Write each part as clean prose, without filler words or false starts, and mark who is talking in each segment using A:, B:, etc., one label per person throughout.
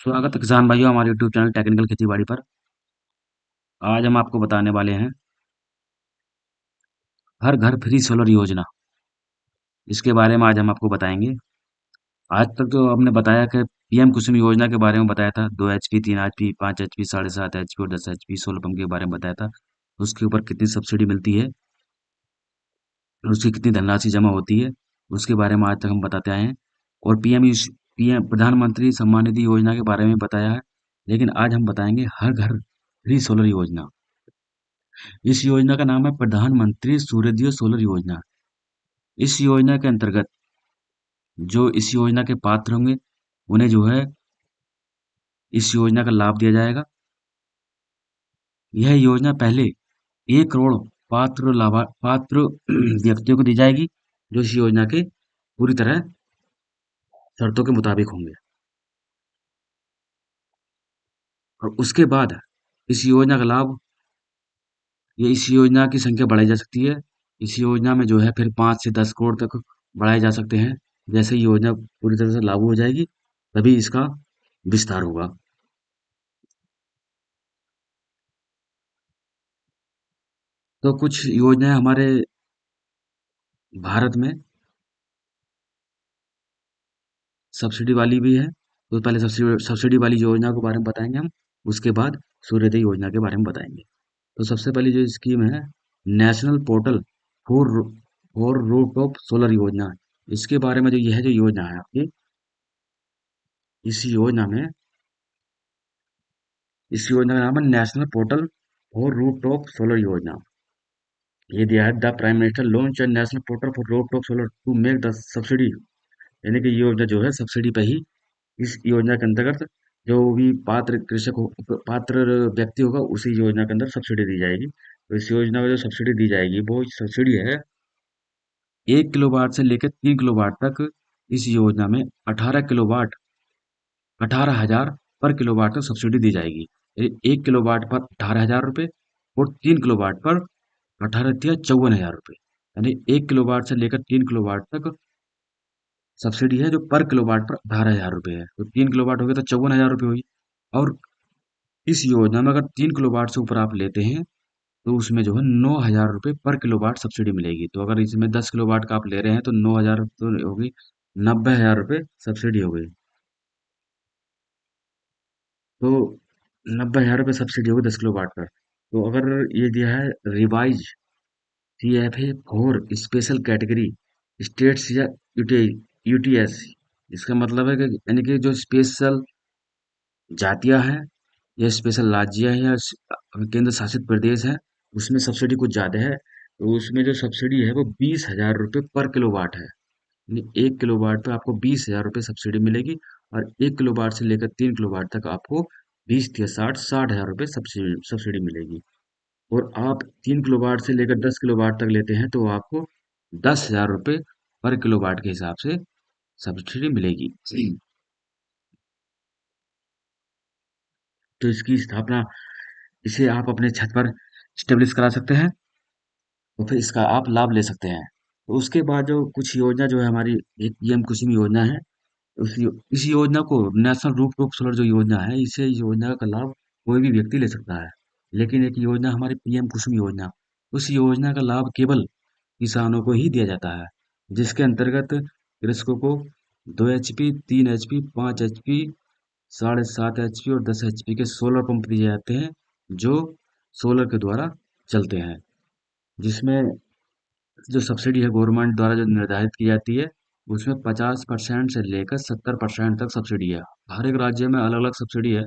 A: स्वागत है किसान भाइयों हमारे यूट्यूब चैनल टेक्निकल खेतीबाड़ी पर। आज हम आपको बताने वाले हैं हर घर फ्री सोलर योजना। इसके बारे में आज हम आपको बताएंगे। आज तक तो हमने बताया कि पीएम कुसुम योजना के बारे में बताया था। 2 HP, 3 HP, 5 HP, 7.5 HP और 10 HP सोलर पंप के बारे में बताया था। उसके ऊपर कितनी सब्सिडी मिलती है और उसकी कितनी धनराशि जमा होती है, उसके बारे में आज तक हम बताते आए हैं। और पीएम प्रधानमंत्री सम्मान निधि योजना के बारे में बताया है। लेकिन आज हम बताएंगे हर घर फ्री सोलर योजना। इस योजना का नाम है प्रधानमंत्री सूर्योदय सोलर योजना। इस योजना के अंतर्गत जो इस योजना के पात्र होंगे उन्हें जो है इस योजना का लाभ दिया जाएगा। यह योजना पहले 1 करोड़ पात्र व्यक्तियों को दी जाएगी जो इस योजना के पूरी तरह शर्तों के मुताबिक होंगे। और उसके बाद इस योजना का लाभ इस योजना की संख्या बढ़ाई जा सकती है। इस योजना में जो है फिर 5 से 10 करोड़ तक बढ़ाए जा सकते हैं। जैसे ही योजना पूरी तरह से लागू हो जाएगी तभी इसका विस्तार होगा। तो कुछ योजनाएं हमारे भारत में सब्सिडी वाली भी है। तो पहले सब्सिडी वाली योजना के बारे में बताएंगे हम। उसके बाद सूर्योदय योजना के बारे में बताएंगे। तो सबसे पहली जो स्कीम है, national portal for for rooftop solar योजना। इसके बारे में जो यह जो योजना है आपकी, इस योजना में इस योजना का नाम है national portal for rooftop solar योजना। ये दिया है the prime minister launch and national portal for rooftop solar to make the subsidy. यानी कि ये योजना जो है सब्सिडी पे ही, इस योजना के अंतर्गत जो भी पात्र कृषक हो, पात्र व्यक्ति होगा उसी योजना के अंदर सब्सिडी दी जाएगी। तो इस योजना में जो सब्सिडी दी जाएगी वो सब्सिडी है 1 किलोवाट से लेकर 3 किलोवाट तक। इस योजना में 18 किलोवाट 18,000 पर किलोवाट तक सब्सिडी दी जाएगी। 1 किलोवाट पर 18,000 रुपये और 3 किलोवाट पर 18,54,000 रुपये। यानी 1 किलोवाट से लेकर 3 किलोवाट तक सब्सिडी है जो पर किलोवाट पर 18,000 रुपये है। तो 3 किलोवाट हो गया तो 54,000 रुपये हुई। और इस योजना में अगर 3 किलोवाट से ऊपर आप लेते हैं तो उसमें जो है 9,000 रुपये पर किलोवाट सब्सिडी मिलेगी। तो अगर इसमें 10 किलोवाट का आप ले रहे हैं तो 9,000 तो होगी, 90,000 रुपये सब्सिडी हो गई। तो 90,000 रुपये सब्सिडी होगी 10 किलोवाट पर। तो अगर ये दिया है revise CFA four special category states या यूटीएस। इसका मतलब है कि यानी कि जो स्पेशल जातियां हैं या स्पेशल राज्य है या केंद्र शासित प्रदेश है, उसमें सब्सिडी कुछ ज्यादा है। तो उसमें जो सब्सिडी है वो 20,000 रुपये पर किलोवाट है। यानी 1 किलोवाट पे आपको 20,000 रुपये सब्सिडी मिलेगी। और 1 किलोवाट से लेकर 3 किलोवाट तक आपको 20 या 60 60,000 रुपये सब्सिडी सब्सिडी मिलेगी। और आप 3 किलोवाट से लेकर 10 किलोवाट तक लेते हैं तो आपको 10,000 रुपये पर किलोवाट के हिसाब से सब्सिडी मिलेगी। तो इसकी स्थापना, इसे आप अपने छत पर स्टेब्लिश करा सकते हैं और फिर इसका आप लाभ ले सकते हैं। तो उसके बाद जो कुछ योजना जो है हमारी, एक पीएम कुसुम योजना है। इस योजना को नेशनल रूफटॉप सोलर जो योजना है, इसे योजना का लाभ कोई भी व्यक्ति ले सकता है। लेकिन एक योजना हमारी पीएम कुसुम योजना, उस योजना का लाभ केवल किसानों को ही दिया जाता है। जिसके अंतर्गत कृषकों को 2 HP, 3 HP, 5 HP, 7.5 HP और 10 HP के सोलर पंप दिए जाते हैं जो सोलर के द्वारा चलते हैं। जिसमें जो सब्सिडी है गवर्नमेंट द्वारा जो निर्धारित की जाती है, उसमें 50% से लेकर 70% तक सब्सिडी है। हर एक राज्य में अलग अलग सब्सिडी है।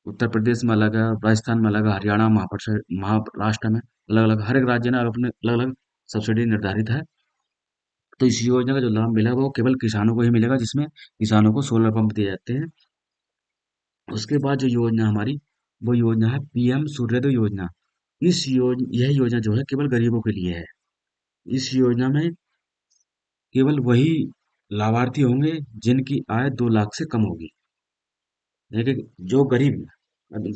A: उत्तर प्रदेश में अलग है, राजस्थान में अलग है, हरियाणा, महाराष्ट्र में अलग अलग, हर एक राज्य ने अपने अलग अलग सब्सिडी निर्धारित है। तो इस योजना का जो लाभ मिला वो केवल किसानों को ही मिलेगा, जिसमें किसानों को सोलर पंप दिए जाते हैं। उसके बाद जो योजना हमारी, वो योजना है पीएम सूर्योदय योजना। यह योजना जो है केवल गरीबों के लिए है। इस योजना में केवल वही लाभार्थी होंगे जिनकी आय 2 लाख से कम होगी। लेकिन जो गरीब, अब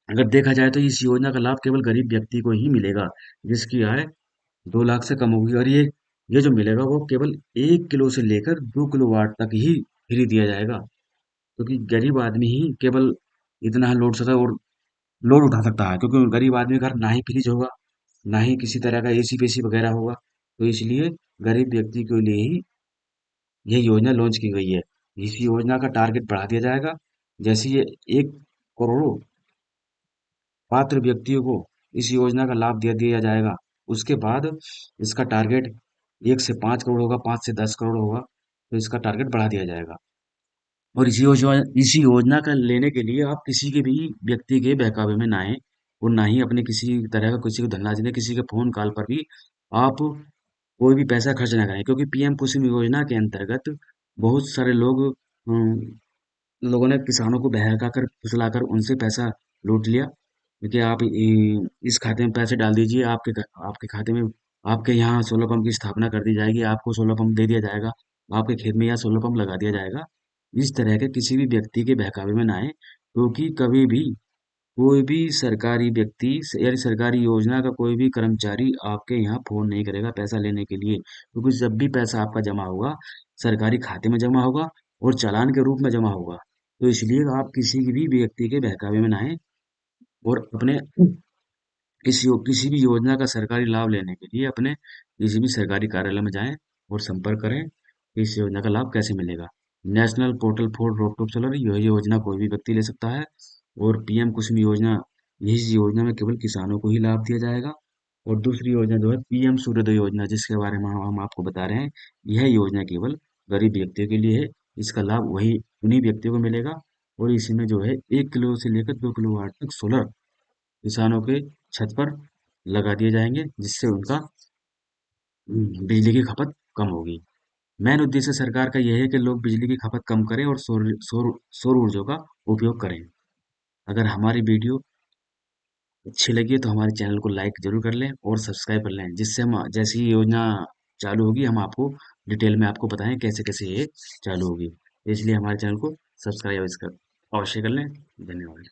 A: अगर देखा जाए तो इस योजना का लाभ केवल गरीब व्यक्ति को ही मिलेगा जिसकी आय 2 लाख से कम होगी। और ये जो मिलेगा वो केवल 1 किलो से लेकर 2 किलोवाट तक ही फ्री दिया जाएगा। क्योंकि गरीब आदमी ही केवल इतना लोड सकता है और लोड उठा सकता है, क्योंकि गरीब आदमी का घर ना ही फ्रिज होगा, ना ही किसी तरह का एसी पेसी वगैरह होगा। तो इसलिए गरीब व्यक्ति के लिए ही यह योजना लॉन्च की गई है। इस योजना का टारगेट बढ़ा दिया जाएगा। जैसे ये 1 करोड़ पात्र व्यक्तियों को इस योजना का लाभ दे दिया जाएगा, उसके बाद इसका टारगेट 1 से 5 करोड़ होगा, 5 से 10 करोड़ होगा। तो इसका टारगेट बढ़ा दिया जाएगा। और इसी योजना का लेने के लिए आप किसी के भी व्यक्ति के बहकावे में ना आए, और ना ही अपने किसी तरह का किसी को धनराशि दें, किसी के फोन कॉल पर भी आप कोई भी पैसा खर्च ना करें, क्योंकि पीएम कुसुम योजना के अंतर्गत बहुत सारे लोगों ने किसानों को बहका कर फुसलाकर उनसे पैसा लूट लिया। क्योंकि आप इस खाते में पैसे डाल दीजिए, आपके खाते में आपके यहाँ सोलर पंप की स्थापना कर दी जाएगी, आपको सोलर पंप दे दिया जाएगा, आपके खेत में यहाँ सोलर पंप लगा दिया जाएगा। इस तरह के किसी भी व्यक्ति के बहकावे में ना आए, क्योंकि कभी भी कोई भी सरकारी व्यक्ति या सरकारी योजना का कोई भी कर्मचारी आपके यहाँ फोन नहीं करेगा पैसा लेने के लिए, क्योंकि जब भी पैसा आपका जमा होगा, सरकारी खाते में जमा होगा और चालान के रूप में जमा होगा। तो इसलिए आप किसी भी व्यक्ति के बहकावे में ना आए, और अपने किसी भी योजना का सरकारी लाभ लेने के लिए अपने किसी भी सरकारी कार्यालय में जाएं और संपर्क करें कि इस योजना का लाभ कैसे मिलेगा। नेशनल पोर्टल फॉर रॉकटॉप सोलर, यह योजना कोई भी व्यक्ति ले सकता है। और पीएम कुसुम योजना, इस योजना में केवल किसानों को ही लाभ दिया जाएगा। और दूसरी योजना जो है पीएम सूर्योदय योजना, जिसके बारे में हम आपको बता रहे हैं, यह योजना केवल गरीब व्यक्तियों के लिए है। इसका लाभ वही उन्हीं व्यक्तियों को मिलेगा। और इसमें जो है 1 किलो से लेकर 2 किलोवाट तक सोलर किसानों के छत पर लगा दिए जाएंगे, जिससे उनका बिजली की खपत कम होगी। मेन उद्देश्य सरकार का यह है कि लोग बिजली की खपत कम करें और सौर ऊर्जा का उपयोग करें। अगर हमारी वीडियो अच्छी लगी है तो हमारे चैनल को लाइक जरूर कर लें और सब्सक्राइब कर लें, जिससे हम जैसी ही योजना चालू होगी हम आपको डिटेल में आपको बताएं कैसे कैसे ये चालू होगी। इसलिए हमारे चैनल को सब्सक्राइब अवश्य कर लें। धन्यवाद।